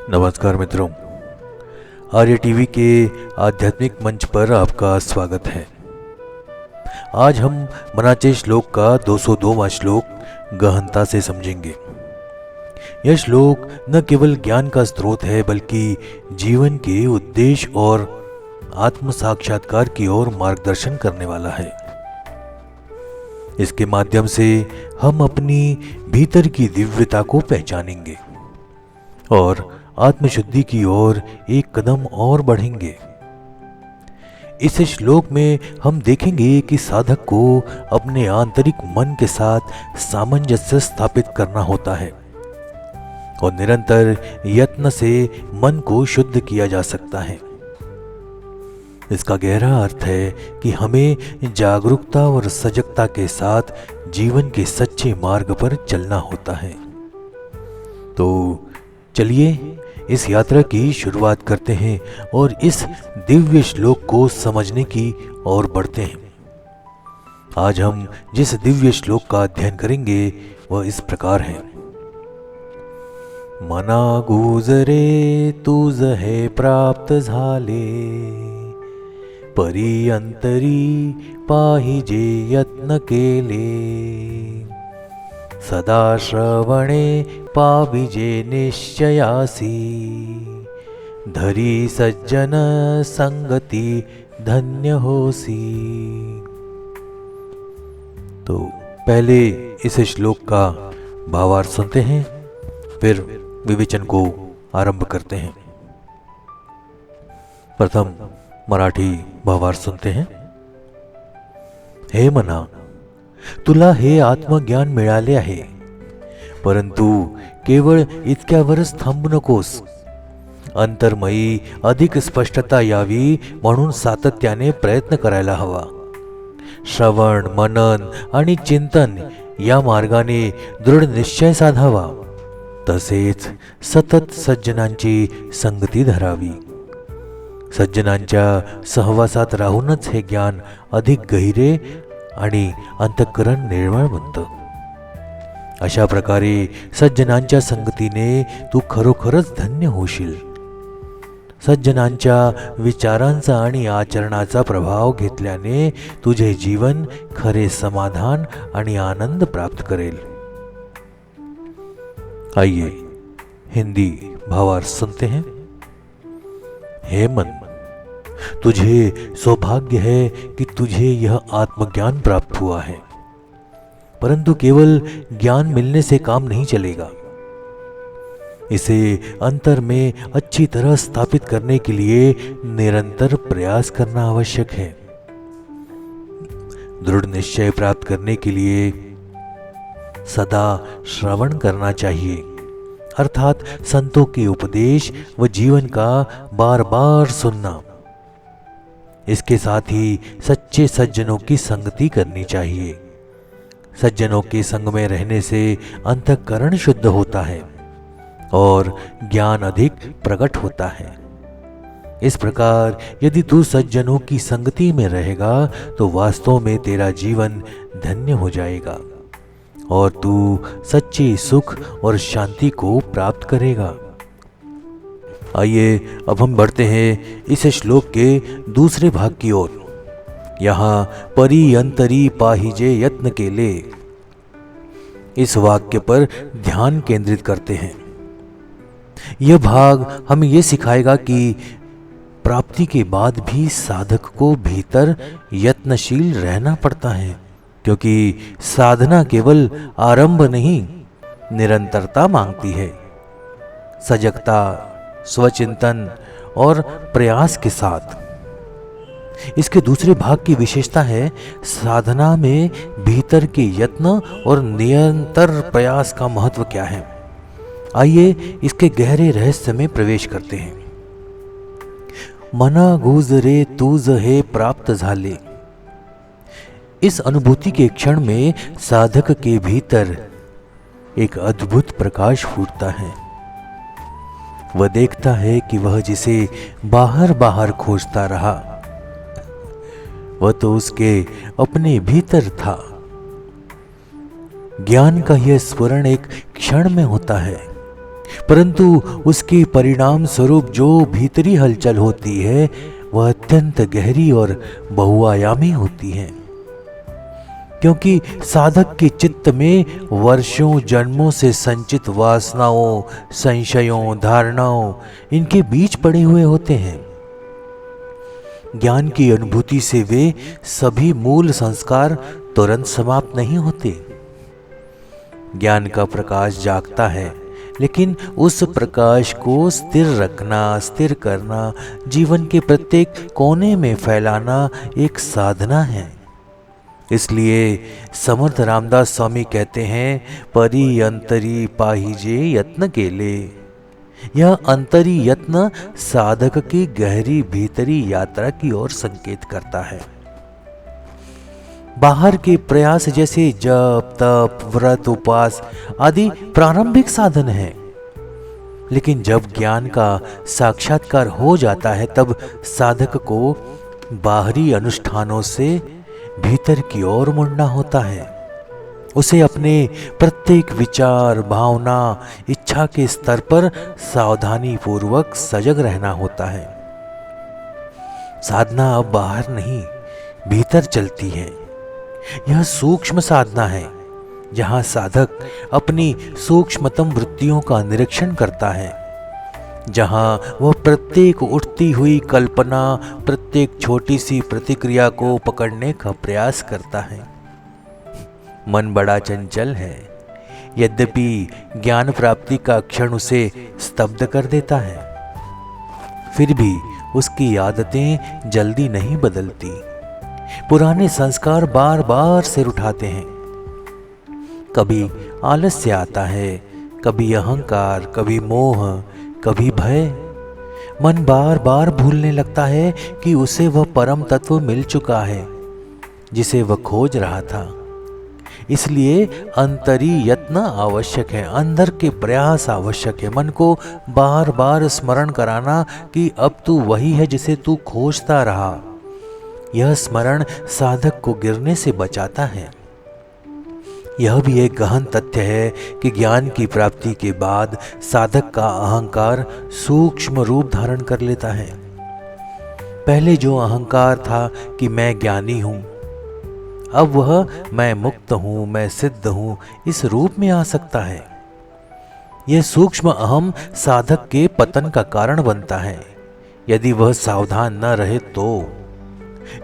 नमस्कार मित्रों, आर्य टीवी के आध्यात्मिक मंच पर आपका स्वागत है। आज हम मनाचे श्लोक का 202वां श्लोक गहनता से समझेंगे। यह श्लोक न केवल ज्ञान का स्रोत है बल्कि जीवन के उद्देश्य और आत्म साक्षात्कार की ओर मार्गदर्शन करने वाला है। इसके माध्यम से हम अपनी भीतर की दिव्यता को पहचानेंगे और आत्मशुद्धि की ओर एक कदम और बढ़ेंगे। इस श्लोक में हम देखेंगे कि साधक को अपने आंतरिक मन के साथ सामंजस्य स्थापित करना होता है और निरंतर यत्न से मन को शुद्ध किया जा सकता है। इसका गहरा अर्थ है कि हमें जागरूकता और सजगता के साथ जीवन के सच्चे मार्ग पर चलना होता है। तो चलिए इस यात्रा की शुरुआत करते हैं और इस दिव्य श्लोक को समझने की ओर बढ़ते हैं। आज हम जिस दिव्य श्लोक का अध्ययन करेंगे वह इस प्रकार है। मना गुजरे तुझ है प्राप्त झाले, परी अंतरी पाहिजे यत्न केले, सदा श्रवणे पाविजे निश्चयासी, धरी सज्जन संगति धन्य होसी। तो पहले इस श्लोक का भावार्थ सुनते हैं, फिर विवेचन को आरंभ करते हैं। प्रथम मराठी भावार्थ सुनते हैं। हे मना, तुला हे आत्मज्ञान मिळाले आहे, परंतु केवळ इतक्यावरच थांबू नकोस। अंतर्मयी अधिक स्पष्टता यावी म्हणून सातत्याने प्रयत्न करायला हवा। श्रवण, मनन आणि चिंतन या मार्गाने दृढ निश्चय साधावा। तसेच सतत सज्जनांची संगती धरावी। सज्जनांच्या सहवासात राहूनच हे ज्ञान अधिक गहिरे आणि अंतःकरण निर्मळ बनतं। अशा प्रकारे सज्जनांच्या संगतीने तू खरोखरच धन्य होशील। सज्जनांच्या विचारांचा आणि आचरणाचा प्रभाव घेतल्याने तुझे जीवन खरे समाधान आणि आनंद प्राप्त करेल। आइए हिंदी भावार्थ सुनते हैं। हे मन, तुझे सौभाग्य है कि तुझे यह आत्मज्ञान प्राप्त हुआ है, परंतु केवल ज्ञान मिलने से काम नहीं चलेगा। इसे अंतर में अच्छी तरह स्थापित करने के लिए निरंतर प्रयास करना आवश्यक है। दृढ़ निश्चय प्राप्त करने के लिए सदा श्रवण करना चाहिए, अर्थात संतों के उपदेश व जीवन का बार बार सुनना। इसके साथ ही सच्चे सज्जनों की संगति करनी चाहिए। सज्जनों के संग में रहने से अंतःकरण शुद्ध होता है और ज्ञान अधिक प्रकट होता है। इस प्रकार यदि तू सज्जनों की संगति में रहेगा तो वास्तव में तेरा जीवन धन्य हो जाएगा और तू सच्चे सुख और शांति को प्राप्त करेगा। आइए अब हम बढ़ते हैं इस श्लोक के दूसरे भाग की ओर। यहाँ परी अंतरी पाहिजे यत्न केले, इस वाक्य पर ध्यान केंद्रित करते हैं। यह भाग हमें यह सिखाएगा कि प्राप्ति के बाद भी साधक को भीतर यत्नशील रहना पड़ता है, क्योंकि साधना केवल आरंभ नहीं निरंतरता मांगती है। सजगता, स्वचिंतन और प्रयास के साथ। इसके दूसरे भाग की विशेषता है साधना में भीतर के यत्न और निरंतर प्रयास का महत्व क्या है। आइए इसके गहरे रहस्य में प्रवेश करते हैं। मना गुजरे तुझ हे प्राप्त झाले, इस अनुभूति के क्षण में साधक के भीतर एक अद्भुत प्रकाश फूटता है। वह देखता है कि वह जिसे बाहर बाहर खोजता रहा वह तो उसके अपने भीतर था। ज्ञान का यह स्फुरण एक क्षण में होता है परंतु उसके परिणाम स्वरूप जो भीतरी हलचल होती है वह अत्यंत गहरी और बहुआयामी होती है, क्योंकि साधक के चित्त में वर्षों जन्मों से संचित वासनाओं, संशयों, धारणाओं इनके बीज पड़े हुए होते हैं। ज्ञान की अनुभूति से वे सभी मूल संस्कार तुरंत समाप्त नहीं होते। ज्ञान का प्रकाश जागता है, लेकिन उस प्रकाश को स्थिर रखना, स्थिर करना, जीवन के प्रत्येक कोने में फैलाना एक साधना है। इसलिए समर्थ रामदास स्वामी कहते हैं, परी अंतरी पाहिजे यत्न केले। यह अंतरी यत्न साधक की गहरी भीतरी यात्रा की ओर संकेत करता है। बाहर के प्रयास जैसे जप, तप, व्रत, उपवास आदि प्रारंभिक साधन हैं, लेकिन जब ज्ञान का साक्षात्कार हो जाता है तब साधक को बाहरी अनुष्ठानों से भीतर की ओर मुड़ना होता है। उसे अपने प्रत्येक विचार, भावना, इच्छा के स्तर पर सावधानी पूर्वक सजग रहना होता है। साधना अब बाहर नहीं, भीतर चलती है। यह सूक्ष्म साधना है, जहां साधक अपनी सूक्ष्मतम वृत्तियों का निरीक्षण करता है, जहां वह प्रत्येक उठती हुई कल्पना, प्रत्येक छोटी सी प्रतिक्रिया को पकड़ने का प्रयास करता है। मन बड़ा चंचल है, यद्यपि ज्ञान प्राप्ति का क्षण उसे स्तब्ध कर देता है, फिर भी उसकी आदतें जल्दी नहीं बदलती। पुराने संस्कार बार बार सिर उठाते हैं। कभी आलस्य आता है, कभी अहंकार, कभी मोह, कभी भय। मन बार बार भूलने लगता है कि उसे वह परम तत्व मिल चुका है जिसे वह खोज रहा था। इसलिए अंतरी यत्न आवश्यक है, अंदर के प्रयास आवश्यक है। मन को बार बार स्मरण कराना कि अब तू वही है जिसे तू खोजता रहा। यह स्मरण साधक को गिरने से बचाता है। यह भी एक गहन तथ्य है कि ज्ञान की प्राप्ति के बाद साधक का अहंकार सूक्ष्म रूप धारण कर लेता है। पहले जो अहंकार था कि मैं ज्ञानी हूं, अब वह मैं मुक्त हूं, मैं सिद्ध हूं, इस रूप में आ सकता है। यह सूक्ष्म अहम साधक के पतन का कारण बनता है, यदि वह सावधान न रहे तो।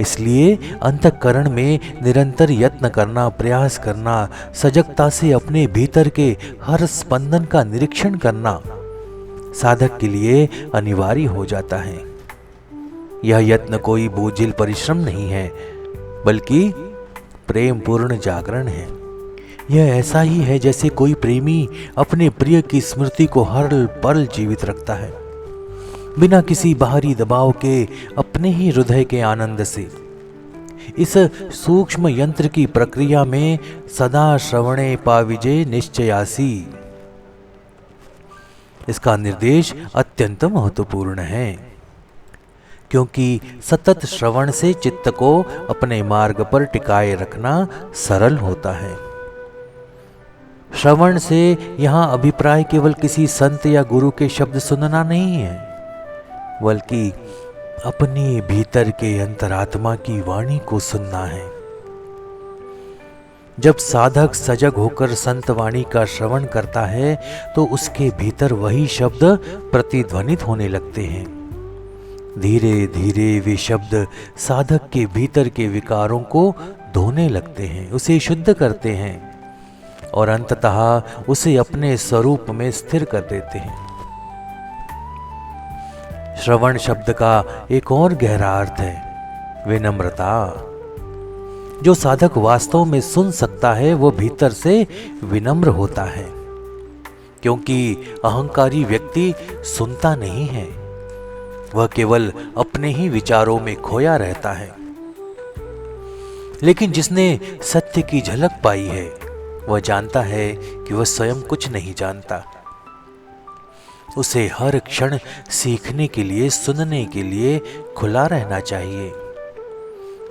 इसलिए अंतःकरण में निरंतर यत्न करना, प्रयास करना, सजगता से अपने भीतर के हर स्पंदन का निरीक्षण करना साधक के लिए अनिवार्य हो जाता है। यह यत्न कोई बोझिल परिश्रम नहीं है, बल्कि प्रेम पूर्ण जागरण है। यह ऐसा ही है जैसे कोई प्रेमी अपने प्रिय की स्मृति को हर पल जीवित रखता है, बिना किसी बाहरी दबाव के, अपने ही हृदय के आनंद से। इस सूक्ष्म यंत्र की प्रक्रिया में सदा श्रवणे पाविजे निश्चयासी, इसका निर्देश अत्यंत महत्वपूर्ण है, क्योंकि सतत श्रवण से चित्त को अपने मार्ग पर टिकाए रखना सरल होता है। श्रवण से यहां अभिप्राय केवल किसी संत या गुरु के शब्द सुनना नहीं है, बल्कि अपने भीतर के अंतरात्मा की वाणी को सुनना है। जब साधक सजग होकर संत वाणी का श्रवण करता है तो उसके भीतर वही शब्द प्रतिध्वनित होने लगते हैं। धीरे धीरे वे शब्द साधक के भीतर के विकारों को धोने लगते हैं, उसे शुद्ध करते हैं और अंततः उसे अपने स्वरूप में स्थिर कर देते हैं। श्रवण शब्द का एक और गहरा अर्थ है विनम्रता। जो साधक वास्तव में सुन सकता है वो भीतर से विनम्र होता है, क्योंकि अहंकारी व्यक्ति सुनता नहीं है, वह केवल अपने ही विचारों में खोया रहता है। लेकिन जिसने सत्य की झलक पाई है वह जानता है कि वह स्वयं कुछ नहीं जानता। उसे हर क्षण सीखने के लिए, सुनने के लिए खुला रहना चाहिए।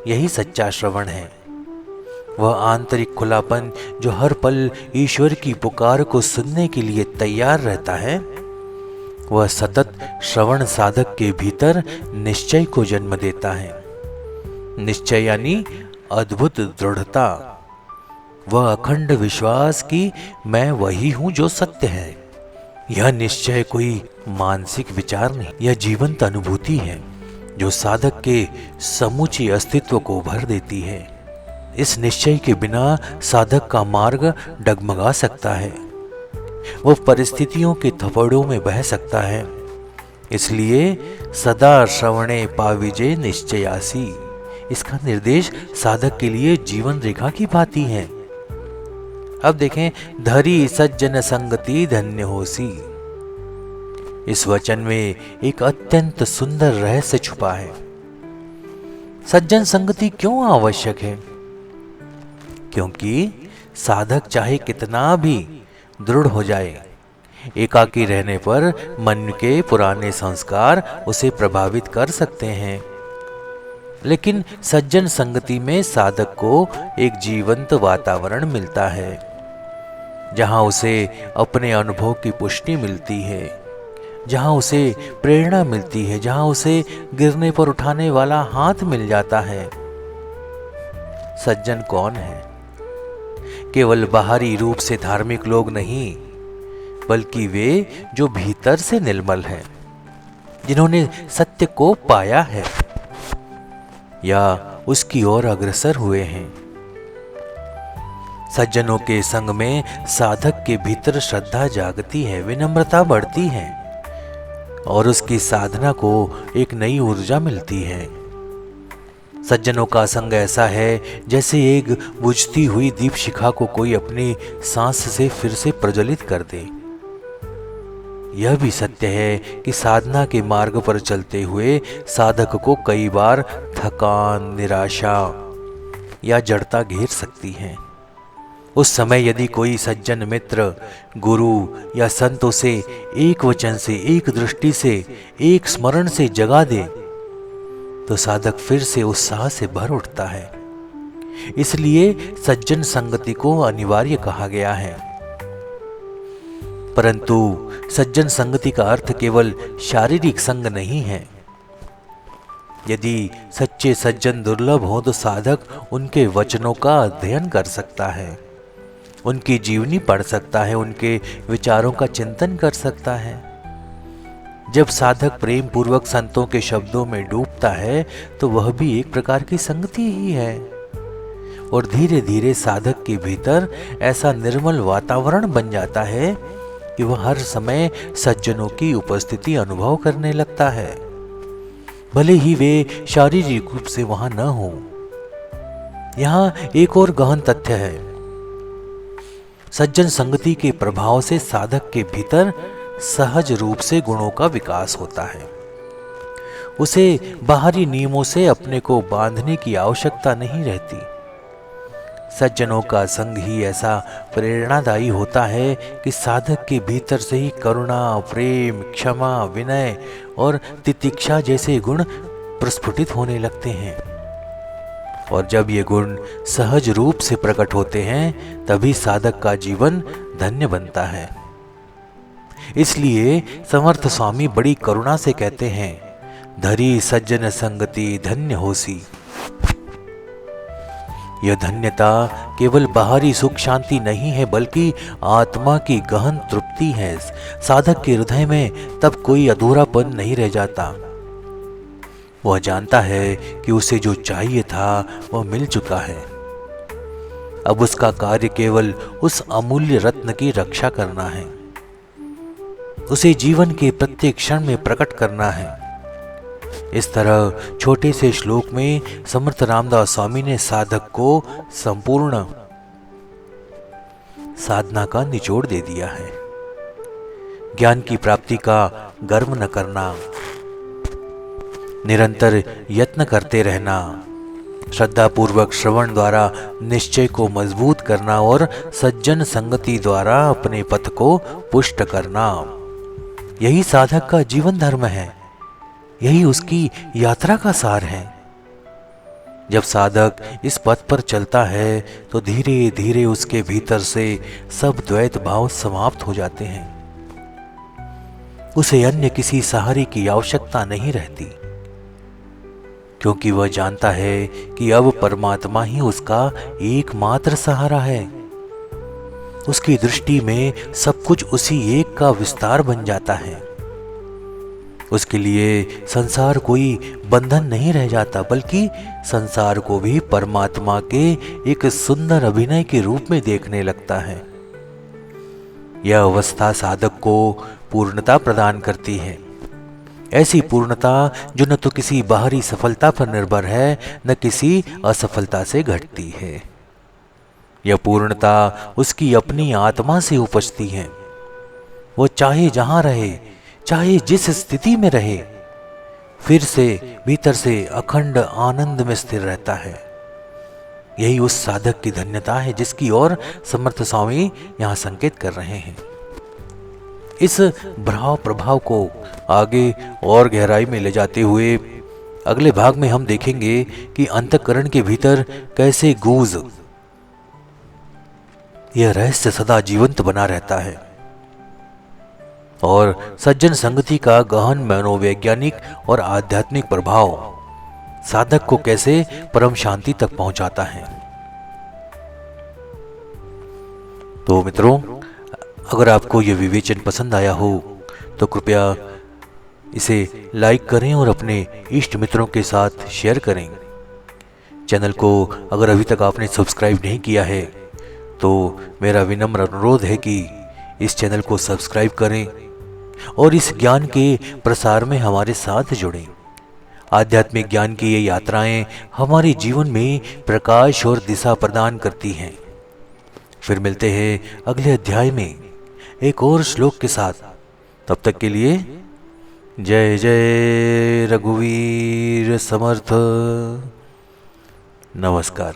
यही सच्चा श्रवण है। वह आंतरिक खुलापन जो हर पल ईश्वर की पुकार को सुनने के लिए तैयार रहता है, वह सतत श्रवण साधक के भीतर निश्चय को जन्म देता है। निश्चय यानी अद्भुत दृढ़ता, वह अखंड विश्वास कि मैं वही हूं जो सत्य है। यह निश्चय कोई मानसिक विचार नहीं, यह जीवंत अनुभूति है जो साधक के समूचे अस्तित्व को भर देती है। इस निश्चय के बिना साधक का मार्ग डगमगा सकता है, वह परिस्थितियों के थप्पड़ों में बह सकता है। इसलिए सदा श्रवणे पाविजे निश्चयासी, इसका निर्देश साधक के लिए जीवन रेखा की भांति है। अब देखें, धरी सज्जन संगति धन्य होसी। इस वचन में एक अत्यंत सुंदर रहस्य छुपा है। सज्जन संगति क्यों आवश्यक है? क्योंकि साधक चाहे कितना भी दृढ़ हो जाए, एकाकी रहने पर मन के पुराने संस्कार उसे प्रभावित कर सकते हैं। लेकिन सज्जन संगति में साधक को एक जीवंत वातावरण मिलता है, जहां उसे अपने अनुभव की पुष्टि मिलती है, जहां उसे प्रेरणा मिलती है, जहां उसे गिरने पर उठाने वाला हाथ मिल जाता है। सज्जन कौन है? केवल बाहरी रूप से धार्मिक लोग नहीं, बल्कि वे जो भीतर से निर्मल हैं, जिन्होंने सत्य को पाया है या उसकी ओर अग्रसर हुए हैं। सज्जनों के संग में साधक के भीतर श्रद्धा जागती है, विनम्रता बढ़ती है और उसकी साधना को एक नई ऊर्जा मिलती है। सज्जनों का संग ऐसा है जैसे एक बुझती हुई दीप शिखा को कोई अपनी सांस से फिर से प्रज्वलित कर दे। यह भी सत्य है कि साधना के मार्ग पर चलते हुए साधक को कई बार थकान, निराशा या जड़ता घेर सकती है। उस समय यदि कोई सज्जन मित्र, गुरु या संत उसे एक वचन से, एक दृष्टि से, एक स्मरण से जगा दे, तो साधक फिर से उत्साह से भर उठता है। इसलिए सज्जन संगति को अनिवार्य कहा गया है। परंतु सज्जन संगति का अर्थ केवल शारीरिक संग नहीं है। यदि सच्चे सज्जन दुर्लभ हो तो साधक उनके वचनों का अध्ययन कर सकता है, उनकी जीवनी पढ़ सकता है, उनके विचारों का चिंतन कर सकता है। जब साधक प्रेम पूर्वक संतों के शब्दों में डूबता है तो वह भी एक प्रकार की संगति ही है, और धीरे धीरे साधक के भीतर ऐसा निर्मल वातावरण बन जाता है कि वह हर समय सज्जनों की उपस्थिति अनुभव करने लगता है, भले ही वे शारीरिक रूप से वहां न हो। यहां एक और गहन तथ्य है। सज्जन संगति के प्रभाव से साधक के भीतर सहज रूप से गुणों का विकास होता है। उसे बाहरी नियमों से अपने को बांधने की आवश्यकता नहीं रहती। सज्जनों का संग ही ऐसा प्रेरणादायी होता है कि साधक के भीतर से ही करुणा, प्रेम, क्षमा, विनय और तितिक्षा जैसे गुण प्रस्फुटित होने लगते हैं। और जब ये गुण सहज रूप से प्रकट होते हैं तभी साधक का जीवन धन्य बनता है। इसलिए समर्थ स्वामी बड़ी करुणा से कहते हैं, धरी सज्जन संगति धन्य होसी। यह धन्यता केवल बाहरी सुख शांति नहीं है, बल्कि आत्मा की गहन तृप्ति है। साधक के हृदय में तब कोई अधूरापन नहीं रह जाता। वह जानता है कि उसे जो चाहिए था वह मिल चुका है। अब उसका कार्य केवल उस अमूल्य रत्न की रक्षा करना है, उसे जीवन के प्रत्येक क्षण में प्रकट करना है। इस तरह छोटे से श्लोक में समर्थ रामदास स्वामी ने साधक को संपूर्ण साधना का निचोड़ दे दिया है। ज्ञान की प्राप्ति का गर्व न करना, निरंतर यत्न करते रहना, श्रद्धा पूर्वक श्रवण द्वारा निश्चय को मजबूत करना और सज्जन संगति द्वारा अपने पथ को पुष्ट करना, यही साधक का जीवन धर्म है। यही उसकी यात्रा का सार है। जब साधक इस पथ पर चलता है तो धीरे धीरे उसके भीतर से सब द्वैत भाव समाप्त हो जाते हैं। उसे अन्य किसी सहारे की आवश्यकता नहीं रहती, क्योंकि वह जानता है कि अब परमात्मा ही उसका एकमात्र सहारा है। उसकी दृष्टि में सब कुछ उसी एक का विस्तार बन जाता है। उसके लिए संसार कोई बंधन नहीं रह जाता, बल्कि संसार को भी परमात्मा के एक सुंदर अभिनय के रूप में देखने लगता है। यह अवस्था साधक को पूर्णता प्रदान करती है, ऐसी पूर्णता जो न तो किसी बाहरी सफलता पर निर्भर है, न किसी असफलता से घटती है। यह पूर्णता उसकी अपनी आत्मा से उपजती है। वो चाहे जहां रहे, चाहे जिस स्थिति में रहे, फिर से भीतर से अखंड आनंद में स्थिर रहता है। यही उस साधक की धन्यता है जिसकी ओर समर्थ स्वामी यहां संकेत कर रहे हैं। इस भाव प्रभाव को आगे और गहराई में ले जाते हुए अगले भाग में हम देखेंगे कि अंतःकरण के भीतर कैसे गूंज यह रहस्य सदा जीवंत बना रहता है और सज्जन संगति का गहन मनोवैज्ञानिक और आध्यात्मिक प्रभाव साधक को कैसे परम शांति तक पहुंचाता है। तो मित्रों, अगर आपको यह विवेचन पसंद आया हो तो कृपया इसे लाइक करें और अपने इष्ट मित्रों के साथ शेयर करें। चैनल को अगर अभी तक आपने सब्सक्राइब नहीं किया है तो मेरा विनम्र अनुरोध है कि इस चैनल को सब्सक्राइब करें और इस ज्ञान के प्रसार में हमारे साथ जुड़ें। आध्यात्मिक ज्ञान की ये यात्राएं हमारे जीवन में प्रकाश और दिशा प्रदान करती हैं। फिर मिलते हैं अगले अध्याय में एक और श्लोक के साथ। तब तक के लिए जय जय रघुवीर समर्थ। नमस्कार।